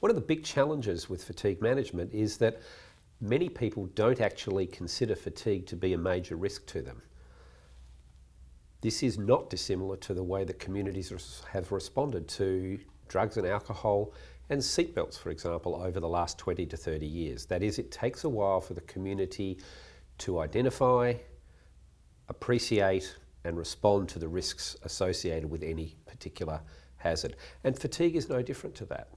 One of the big challenges with fatigue management is that many people don't actually consider fatigue to be a major risk to them. This is not dissimilar to the way that communities have responded to drugs and alcohol and seatbelts, for example, over the last 20 to 30 years. That is, it takes a while for the community to identify, appreciate, and respond to the risks associated with any particular hazard. And fatigue is no different to that.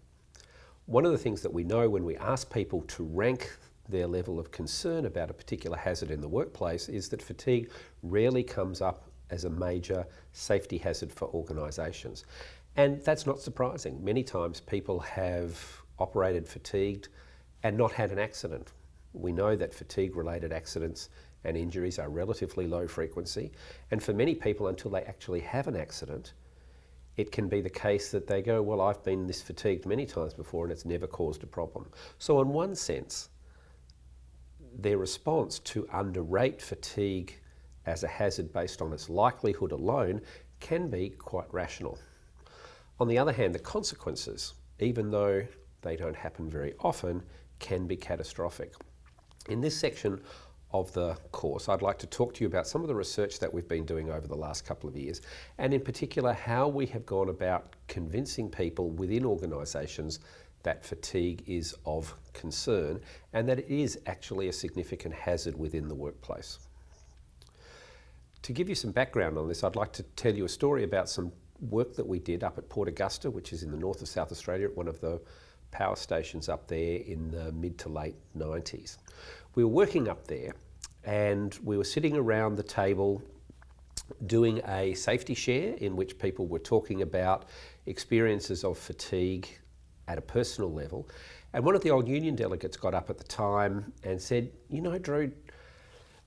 One of the things that we know when we ask people to rank their level of concern about a particular hazard in the workplace is that fatigue rarely comes up as a major safety hazard for organisations. And that's not surprising. Many times people have operated fatigued and not had an accident. We know that fatigue-related accidents and injuries are relatively low frequency, and for many people, until they actually have an accident, it can be the case that they go, well, I've been this fatigued many times before and it's never caused a problem. So in one sense, their response to underrate fatigue as a hazard based on its likelihood alone can be quite rational. On the other hand, the consequences, even though they don't happen very often, can be catastrophic. In this section of the course, I'd like to talk to you about some of the research that we've been doing over the last couple of years, and in particular how we have gone about convincing people within organisations that fatigue is of concern and that it is actually a significant hazard within the workplace. To give you some background on this, I'd like to tell you a story about some work that we did up at Port Augusta, which is in the north of South Australia, at one of the power stations up there in the mid to late 90s. We were working up there and we were sitting around the table doing a safety share in which people were talking about experiences of fatigue at a personal level. And one of the old union delegates got up at the time and said, you know, Drew,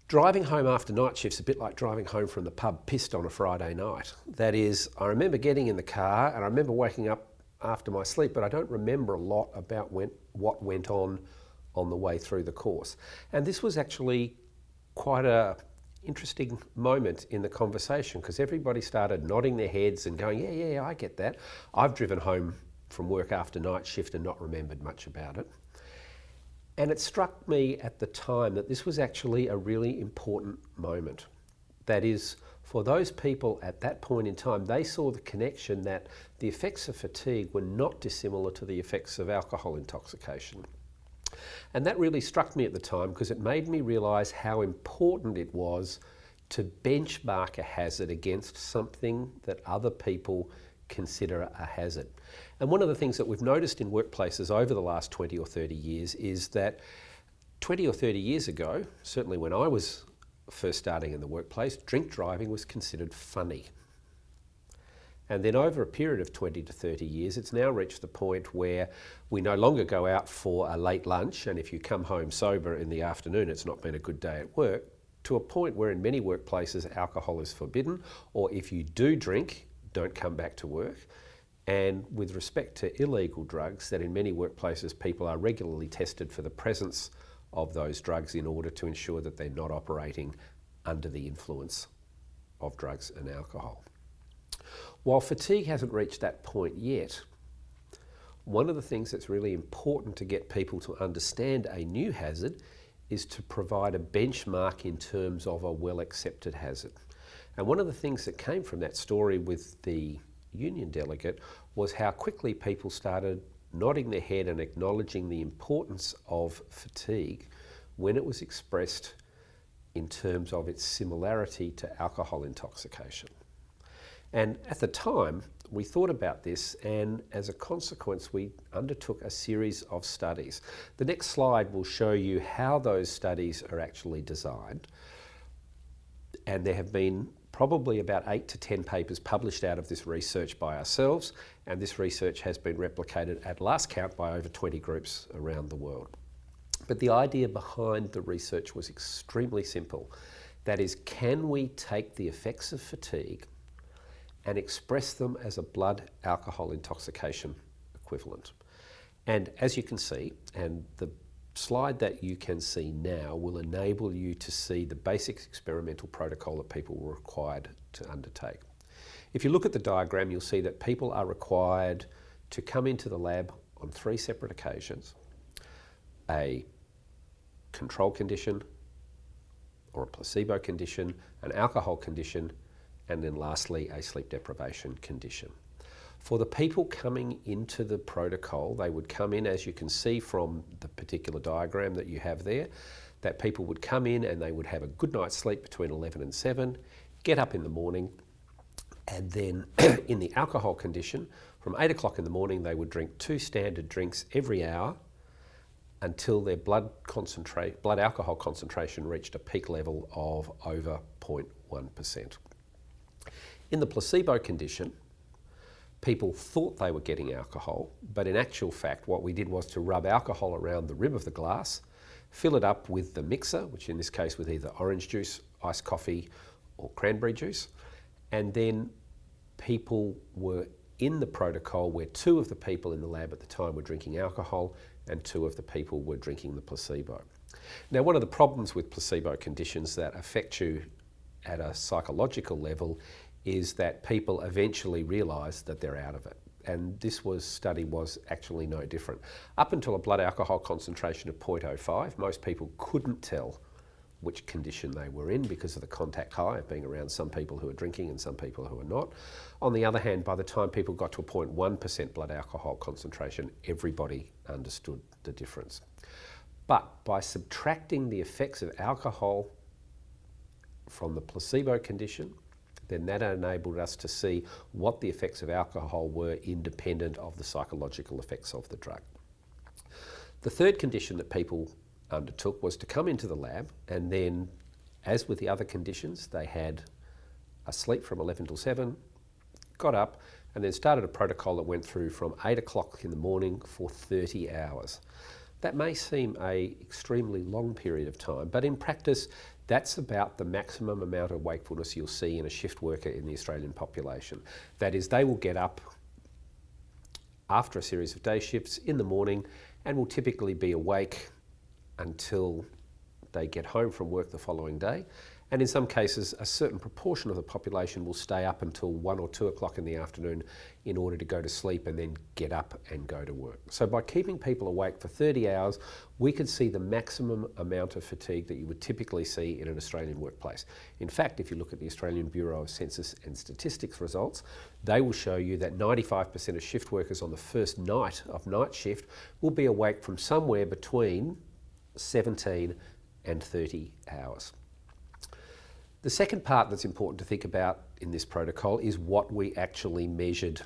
driving home after night shift's a bit like driving home from the pub pissed on a Friday night. That is, I remember getting in the car and I remember waking up after my sleep, but I don't remember a lot about what went on the way through the course. And this was actually quite an interesting moment in the conversation because everybody started nodding their heads and going, yeah, I get that. I've driven home from work after night shift and not remembered much about it. And it struck me at the time that this was actually a really important moment. That is, for those people at that point in time, they saw the connection that the effects of fatigue were not dissimilar to the effects of alcohol intoxication. And that really struck me at the time because it made me realise how important it was to benchmark a hazard against something that other people consider a hazard. And one of the things that we've noticed in workplaces over the last 20 or 30 years is that 20 or 30 years ago, certainly when I was first starting in the workplace, drink driving was considered funny. And then over a period of 20 to 30 years, it's now reached the point where we no longer go out for a late lunch, and if you come home sober in the afternoon, it's not been a good day at work, to a point where in many workplaces alcohol is forbidden, or if you do drink, don't come back to work. And with respect to illegal drugs, that in many workplaces people are regularly tested for the presence of those drugs in order to ensure that they're not operating under the influence of drugs and alcohol. While fatigue hasn't reached that point yet, one of the things that's really important to get people to understand a new hazard is to provide a benchmark in terms of a well-accepted hazard. And one of the things that came from that story with the union delegate was how quickly people started nodding their head and acknowledging the importance of fatigue when it was expressed in terms of its similarity to alcohol intoxication. And at the time, we thought about this, and as a consequence, we undertook a series of studies. The next slide will show you how those studies are actually designed. And there have been probably about 8 to 10 papers published out of this research by ourselves, and this research has been replicated at last count by over 20 groups around the world. But the idea behind the research was extremely simple. That is, can we take the effects of fatigue and express them as a blood alcohol intoxication equivalent? And as you can see, and the slide that you can see now will enable you to see the basic experimental protocol that people were required to undertake. If you look at the diagram, you'll see that people are required to come into the lab on 3 separate occasions a control condition or a placebo condition, an alcohol condition, and then lastly a sleep deprivation condition. For the people coming into the protocol, they would come in, as you can see from the particular diagram that you have there, that people would come in and they would have a good night's sleep between 11 and 7, get up in the morning, and then in the alcohol condition, from 8 o'clock in the morning, they would drink 2 standard drinks every hour until their blood alcohol concentration reached a peak level of over 0.1%. In the placebo condition, people thought they were getting alcohol, but in actual fact, what we did was to rub alcohol around the rim of the glass, fill it up with the mixer, which in this case was either orange juice, iced coffee, or cranberry juice, and then people were in the protocol where 2 of the people in the lab at the time were drinking alcohol and 2 of the people were drinking the placebo. Now, one of the problems with placebo conditions that affect you at a psychological level is that people eventually realise that they're out of it. And this study was actually no different. Up until a blood alcohol concentration of 0.05, most people couldn't tell which condition they were in because of the contact high of being around some people who are drinking and some people who are not. On the other hand, by the time people got to a 0.1% blood alcohol concentration, everybody understood the difference. But by subtracting the effects of alcohol from the placebo condition, then that enabled us to see what the effects of alcohol were independent of the psychological effects of the drug. The third condition that people undertook was to come into the lab, and then, as with the other conditions, they had a sleep from 11 till 7, got up, and then started a protocol that went through from 8 o'clock in the morning for 30 hours. That may seem an extremely long period of time, but in practice, that's about the maximum amount of wakefulness you'll see in a shift worker in the Australian population. That is, they will get up after a series of day shifts in the morning and will typically be awake until they get home from work the following day. And in some cases, a certain proportion of the population will stay up until 1 or 2 o'clock in the afternoon in order to go to sleep and then get up and go to work. So by keeping people awake for 30 hours, we could see the maximum amount of fatigue that you would typically see in an Australian workplace. In fact, if you look at the Australian Bureau of Census and Statistics results, they will show you that 95% of shift workers on the first night of night shift will be awake from somewhere between 17 and 30 hours. The second part that's important to think about in this protocol is what we actually measured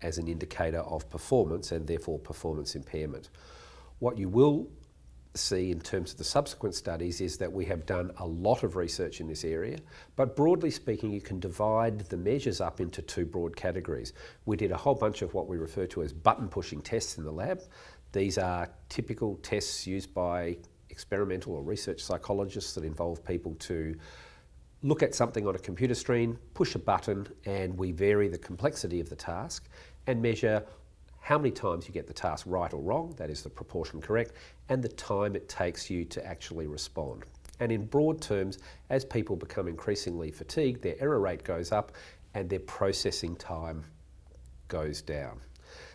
as an indicator of performance and therefore performance impairment. What you will see in terms of the subsequent studies is that we have done a lot of research in this area, but broadly speaking, you can divide the measures up into 2 broad categories. We did a whole bunch of what we refer to as button pushing tests in the lab. These are typical tests used by experimental or research psychologists that involve people to look at something on a computer screen, push a button, and we vary the complexity of the task and measure how many times you get the task right or wrong, that is the proportion correct, and the time it takes you to actually respond. And in broad terms, as people become increasingly fatigued, their error rate goes up and their processing time goes down.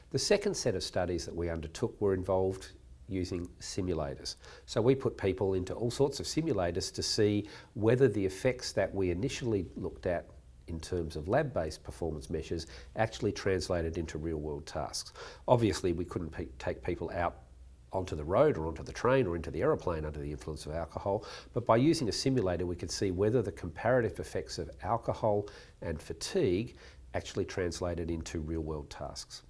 The second set of studies that we undertook were involved using simulators. So we put people into all sorts of simulators to see whether the effects that we initially looked at in terms of lab-based performance measures actually translated into real-world tasks. Obviously, we couldn't take people out onto the road or onto the train or into the aeroplane under the influence of alcohol, but by using a simulator we could see whether the comparative effects of alcohol and fatigue actually translated into real-world tasks.